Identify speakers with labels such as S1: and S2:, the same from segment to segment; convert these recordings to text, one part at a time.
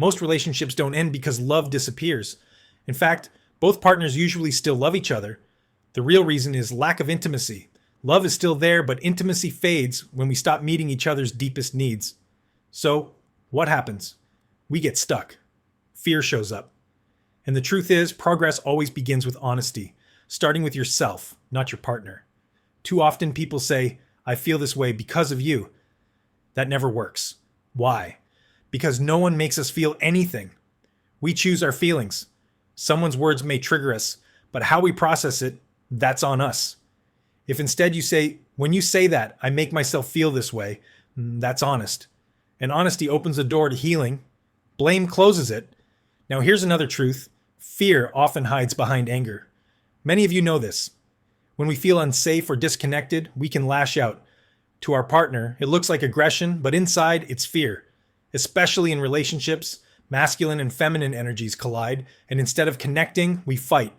S1: Most relationships don't end because love disappears. In fact, both partners usually still love each other. The real reason is lack of intimacy. Love is still there, but intimacy fades when we stop meeting each other's deepest needs. So, what happens? We get stuck. Fear shows up. And the truth is, progress always begins with honesty, starting with yourself, not your partner. Too often people say, I feel this way because of you. That never works. Why? Because no one makes us feel anything. We choose our feelings. Someone's words may trigger us, but how we process it, that's on us. If instead you say, when you say that, I make myself feel this way, that's honest. And honesty opens the door to healing. Blame closes it. Now here's another truth. Fear often hides behind anger. Many of you know this. When we feel unsafe or disconnected, we can lash out. To our partner, it looks like aggression, but inside it's fear. Especially in relationships, masculine and feminine energies collide, and instead of connecting, we fight.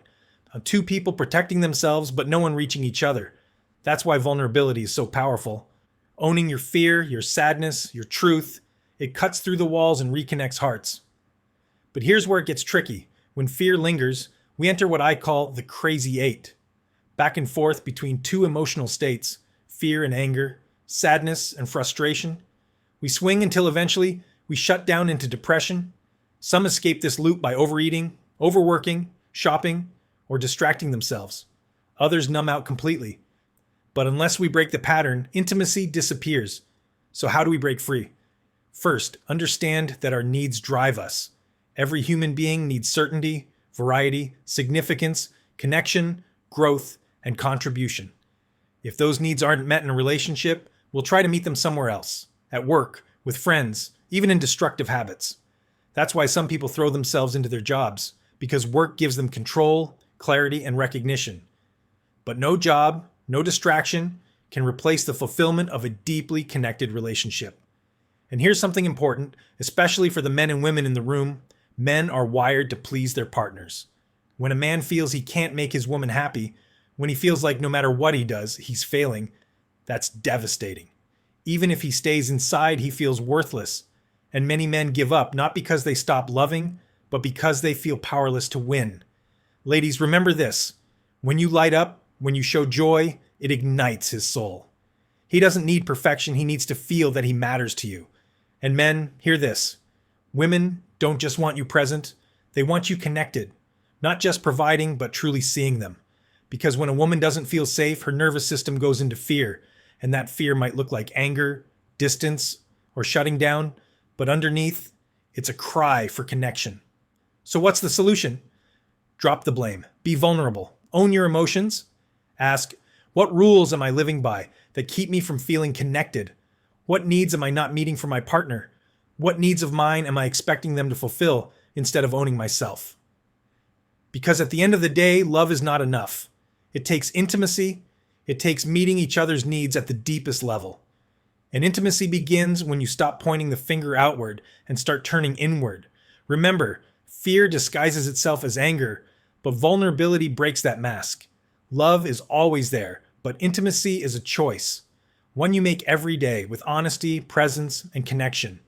S1: Two people protecting themselves, but no one reaching each other. That's why vulnerability is so powerful. Owning your fear, your sadness, your truth, it cuts through the walls and reconnects hearts. But here's where it gets tricky. When fear lingers, we enter what I call the crazy eight. Back and forth between two emotional states, fear and anger, sadness and frustration. We swing until eventually we shut down into depression. Some escape this loop by overeating, overworking, shopping, or distracting themselves. Others numb out completely. But unless we break the pattern, intimacy disappears. So how do we break free? First, understand that our needs drive us. Every human being needs certainty, variety, significance, connection, growth, and contribution. If those needs aren't met in a relationship, we'll try to meet them somewhere else, at work, with friends, even in destructive habits. That's why some people throw themselves into their jobs, because work gives them control, clarity, and recognition. But no job, no distraction can replace the fulfillment of a deeply connected relationship. And here's something important, especially for the men and women in the room. Men are wired to please their partners. When a man feels he can't make his woman happy, when he feels like no matter what he does, he's failing, that's devastating. Even if he stays inside, he feels worthless. And many men give up, not because they stop loving, but because they feel powerless to win. Ladies, remember this. When you light up, when you show joy, it ignites his soul. He doesn't need perfection. He needs to feel that he matters to you. And men, hear this. Women don't just want you present. They want you connected. Not just providing, but truly seeing them. Because when a woman doesn't feel safe, her nervous system goes into fear. And that fear might look like anger, distance, or shutting down. But underneath, it's a cry for connection. So what's the solution? Drop the blame. Be vulnerable. Own your emotions. Ask, what rules am I living by that keep me from feeling connected? What needs am I not meeting from my partner? What needs of mine am I expecting them to fulfill instead of owning myself? Because at the end of the day, love is not enough. It takes intimacy. It takes meeting each other's needs at the deepest level. And intimacy begins when you stop pointing the finger outward and start turning inward. Remember, fear disguises itself as anger, but vulnerability breaks that mask. Love is always there, but intimacy is a choice. One you make every day with honesty, presence, and connection.